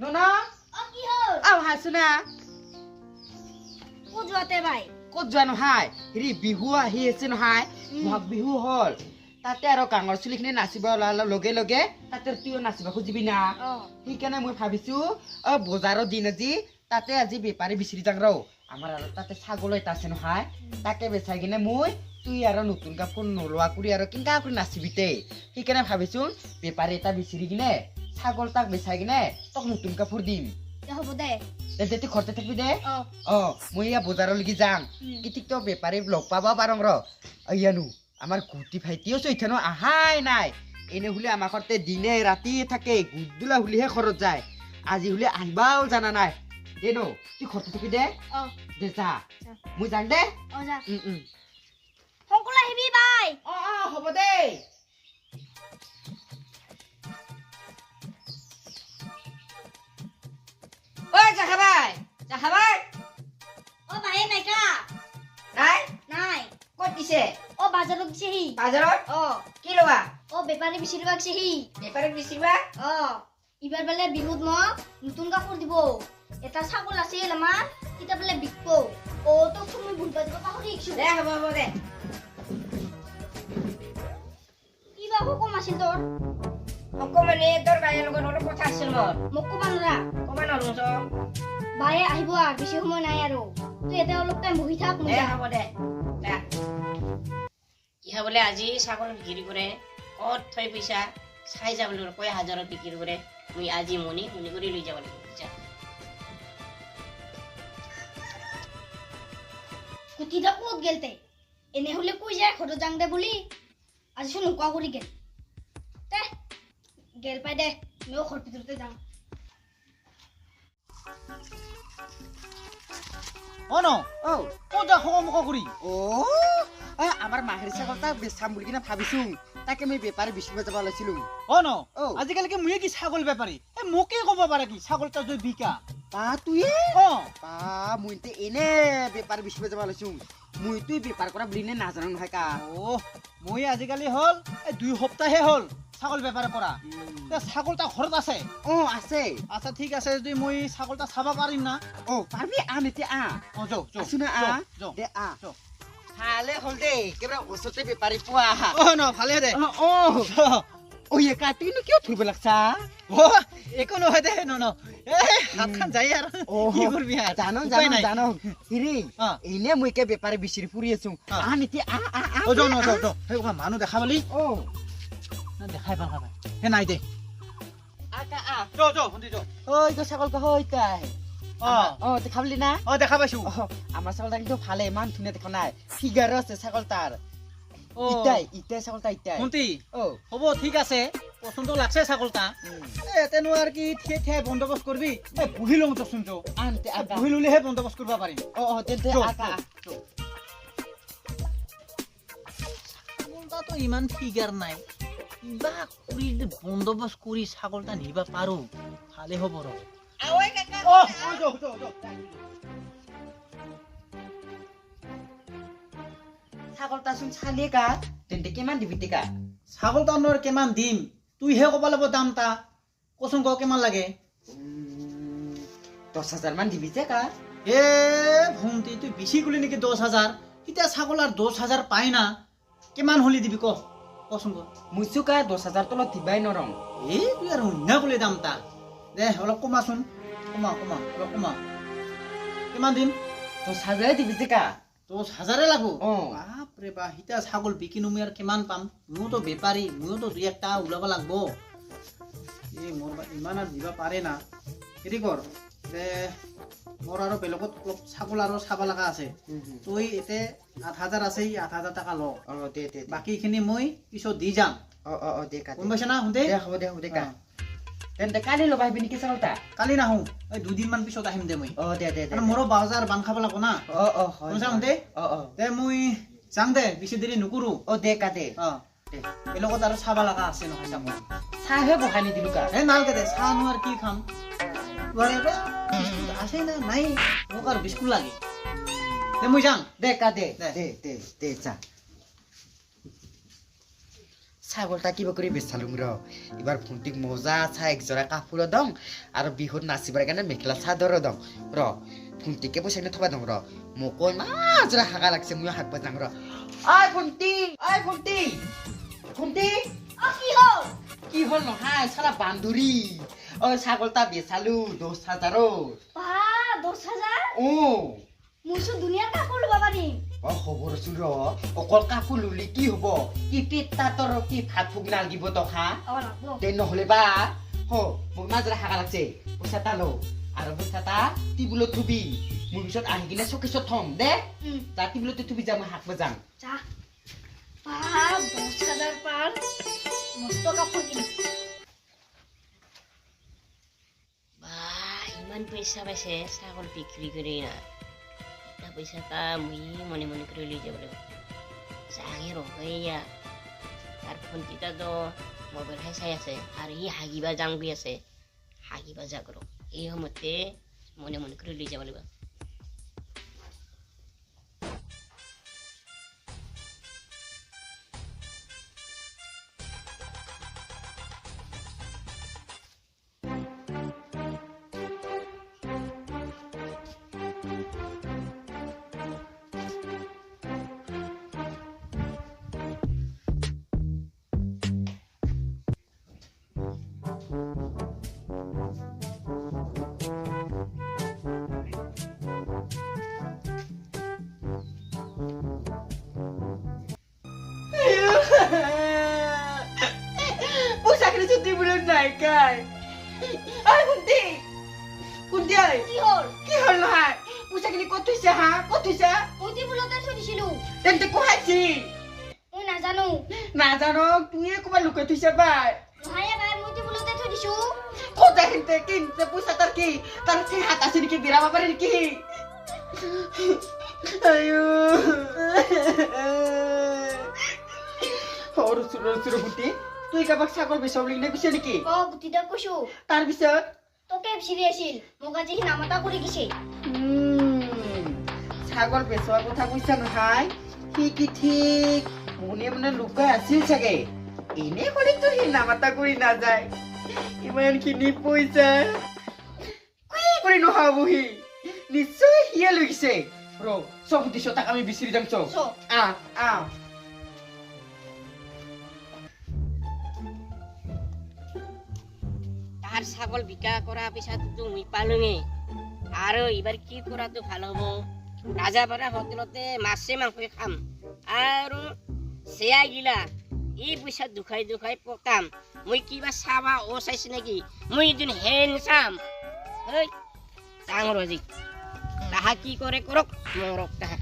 ননা কি হল হাসুনা ক'ত যোৱাতে বাই ক'ত যোৱা নহয় হেৰি বিহু আহি আছে নহয় বহাগ বিহু হল তাতে আৰু কাঙৰ চুলিখিনি নাচিব লগে লগে তাতে তুইও নাচিব খুজিবি না সেইকাৰণে মই ভাবিছো বজাৰৰ দিন আজি তাতে আজি বেপাৰী বিচাৰি যাং ৰ আমাৰ আৰু তাতে ছাগল এটা আছে নহয় তাকে বেচাই কিনে মই তুই আৰু নতুন কাপোৰ নলোৱা কৰি আৰু কিংকা কৰি নাচিবিতে সেইকাৰণে ভাবিছো বেপাৰী এটা বিচাৰি কিনে ছাগল তাক বেচাই কিনে তোক নতুন কাপোৰ দিম হ'ব দে তুই ঘৰতে থাকিবি দে মই ইয়া বজাৰলৈকে যাম কিঠিকতো বেপাৰী লগ পাব পাৰোঁ ৰ ইয়ানো আমাৰ গুটি ভাইটিও চৈথানো আহাই নাই এনে হলে আমাৰ ঘৰতে দিনে ৰাতি থাকে গুদুলা হলিহে ঘৰত যায় আজি হলে আহিবাও জানা নাই দে ন তুই ঘৰতে থাকিবি দে দে যা মই যাম দে সকলো আহিবি বাই হ'ব দে যাখাবাই বায়ে নাইকা নাই নাই ক'ত দিছে বাজাৰত দিছেহি বাজাৰত কি লবা বেপাৰী বিচাৰিবা দিছেহি বেপাৰীক বিচাৰিবা এইবাৰ বোলে বিহুত মোক নতুন কাপোৰ দিব এটা ছাগল আছিল আমাৰ কিতা বোলে বিকব তোক মই ভুল পাতিব পাহৰি আহিছো দে হ'ব দে কিবা হুকুম আছিল তোৰ অকমানে তোৰ বায়েৰ লগত অলপ কথা আছিল মোক ক'বা নোৱাৰা ক'বা নোৱাৰো বায়ে আহিব বেছি সময় নাই আৰু তুই এতিয়া অলপ টাইম বহি থাক হ'ব দে ইহা বোলে আজি ছাগল বিক্ৰী কৰে ক'ত থৈ পইচা চাই যাব লাগিব কয় হাজাৰত বিক্ৰী কৰে মই আজি মনি কৰি লৈ যাব লাগিব কুটিটা ক'ত গেল তে এনে হলে কৈ যায় ঘৰত যাং দে বুলি আজি চোন নোকোৱা কৰি গেল দে গেল পাই দে ময়ো ঘৰ ভিতৰতে যাওঁ আমাৰ মাহেৰি ছাগল তাক বেচাম বুলি কিনে ভাবিছো তাকে মই বেপাৰী বিচিব যাব লৈছিলো আজিকালি কি মুয়ে কি ছাগল বেপাৰী মোকে ক'ব পাৰে কি ছাগল তা যদি বিকা মইতে এনে বেপাৰী বিচিব যাব লৈছো মই তুই বেপাৰ কৰা বুলি নাজানো নহয় কা মই আজিকালি হল 2 সপ্তাহে হল ছাগল বেপাৰ কৰা ছাগল তা ঘৰত আছে আছে আচ্ছা ঠিক আছে যদি মই ছাগল তা চাব পাৰিম না পাৰবি এতিয়া ভালে হল দেই কেৱল ওচৰতে বেপাৰী পোৱা ভালে দে কাটিনো কিয় ফুৰিব লাগছা একো নহয় দে হাতখন যায় আৰু কি কৰবি জানো হিৰি এনে মই কে বেপাৰী বিচাৰি ফুৰি আছো মানুহ দেখা পালি দেখাই ভাল হে নাই দে ছাগল খাবলি না দেখা পাইছো আমাৰ ছাগল কিন্তু ভালে ইমান ধুনীয়া দেখা নাই ফিগাৰ আছে ছাগল তাৰ ইটাই ছাগল তাৰ ইটাই হ'ব ঠিক আছে পচন্দ লাগছে ছাগল তা তেনো আর কি ঠিয়ে বন্দোবস্ত করবি বুহি লওঁ চোন বুহি ললেহে বন্দোবস্ত কৰিব পাৰিম ছাগলটা ইমান ফিগাৰ নাই কিবা কৰি বন্দোবস্ত কৰি ছাগলটা নিবা পাৰো ভালে হ'ব ৰ ছাগলটা চোন চালি কা তেন্তে কিমান দিবি টিকা ছাগলটা নর কিমান দিম তুইহে ক'ব লাগিব দাম তা কচোন ক কিমান লাগে 10,000 মান দিবি যে কা ভন্টি তুই বেছি কলি নেকি 10,000 এতিয়া ছাগল আর 10,000 পাই না কিমান হলি দিবি কচোন ক মুইছো কা 10,000 তলত দিবাই নৰং তুই আর হইনা কলি দাম তা দে অলপ কমাচোন কমা অলপ কমা কিমান দিম 10,000 দিবি যে কা 10,000 লাগবো বাপরে বা হিতা ছাগল বিকিনো মই আর কিমান পাম ময়ো তো বেপাৰী ময়ো তো 2-1টা ওলাব লাগবো মোৰ ইমান আৰ দিবা পাৰে না হেৰি কৰ যে মোৰ আৰু বেলেগত অলপ ছাগল আৰু চাব লগা আছে তুই এতে 8,000 আছে 8,000 টাকা ল দে বাকি খিনি মই পিছত দি যাম দে কা গম পাইছ না হুঁতে হ'ব দে কা তেন্তে কালি লবা আহিবি নেকি ছাগলটা কালি নাহো 2 দিন মান পিছত আহিম দে মই দে মোৰো বাজাৰ বান খাব লাগব না শুনছা হুঁতে দে মই যাং দে বেছি দেৰি নকৰো দে কা দে বেলেগত আৰু চাব লগা আছে নহয় চাব চাহে বহাই নিদিলো কা নালগে দে চাহ নো আর কি খাম আছে না নাই মোক আর বিস্কুট লাগে দে মই যাং দে কা দে যা ছাগলটা কিবা কৰি বেচালুং ৰ এবাৰ ভণ্টিক মজা চাই একজোৰা কাপোৰ দং আৰু বিহুত নাচিবৰ কাৰণে মেখেলা চাদৰ দং ৰ ভণ্টিকে পইচা কিনে থবা দং ৰ মোকো ইমান জোৰা হাগা লাগছে ময়ো হাগব যাং ৰ ঐ ভণ্টি ভণ্টি কি হ'ল নহয় চালা বান্দুৰি ঐ ছাগলটা বেচালো 10,000 বা 10,000 ও মুসু দুনিয়াৰ কাপোৰ ল'ব পাৰিম অ খবৰ আছো ৰ অকল কাপোৰ ললি কি হব কি পেটা তোৰ কি ভাত ফুক নালাগিব টকা লাগব তে নহলে বা মোক মাজৰা হাগা লাগছে পইচা এটা লো আৰু পইচা এটা টিবুলত থবি মোৰ পিছত আহি কিনে চকেছত থম দে যা টিবুলতে থবি যা মই হাকব যাম যা বা 10,000 পাৰ মস্ত কাপোৰ কিনি বা ইমান পইচা পাইছে ছাগল বিক্ৰী কৰি না এটা পইচা এটা মই মনে মনে কৰি লৈ যাব লাগিব যাঙে ৰহৈয়া তাৰ ভণ্টিটাতো মোবাইল চাই আছে আৰু সি হাগিবা যাং বুলি আছে হাগিবা যাক ৰ এই সময়তে মনে মনে কৰি লৈ যাব লাগিব পইচা কিনে ছুটি বুলত নাই কাই ঐ ভণ্টি ভণ্টি ঐ কি হ'ল কি হ'ল নহয় পইচা কিনে ক'ত থৈছা হা ক'ত থৈছা মই টিবুলতে থৈ দিছিলো তেন্তে কোহাইছি মই নাজানো নাজানো তুইয়ে ক'ৰবাত লুকাই থৈছা বাই নহয় বাই মই টিবুলতে থৈ দিছো ক'ত আহিছে কিনছে পইচা তাৰ কি তাৰ কি হাত আছে নেকি বিৰাব পাৰে নেকি আয়ো সৰু চুৰ ভণ্টি তুই কাৰোবাক ছাগল বেচাব লাগি কৈছে নেকি গুটিটা কৈছো তাৰপিছত তোকে বিচাৰি আছিল মোক আজি সি নাম এটা কৰি দিছে ছাগল বেচোৱা কথা কৈছা নহয় সি কি ঠিক মনে লুকাই আছিল চাগে এনে কৰি তো সি নাম এটা কৰি নাযায় ইমানখিনি পইচা কি কৰি নহব সি নিশ্চয় সিয়ে লৈছে ৰ চব দিছ তাক আমি বিচাৰি যাম চব আহ তাৰ ছাগল বিকা কৰা পইচাটো মই পালোঙে আৰু এইবাৰ কি কৰাটো ভাল হ'ব ৰাজাপাৰা হোটেলতে মাছে মাংসই খাম আৰু চেয়া গিলা এই পইচা দুখাই পকাম মই কিবা চাবা চাইছে নেকি মই এদিন হেন চাম ঐ ডাঙৰ আজি তাহা কি কৰে কৰক মৰক তাহা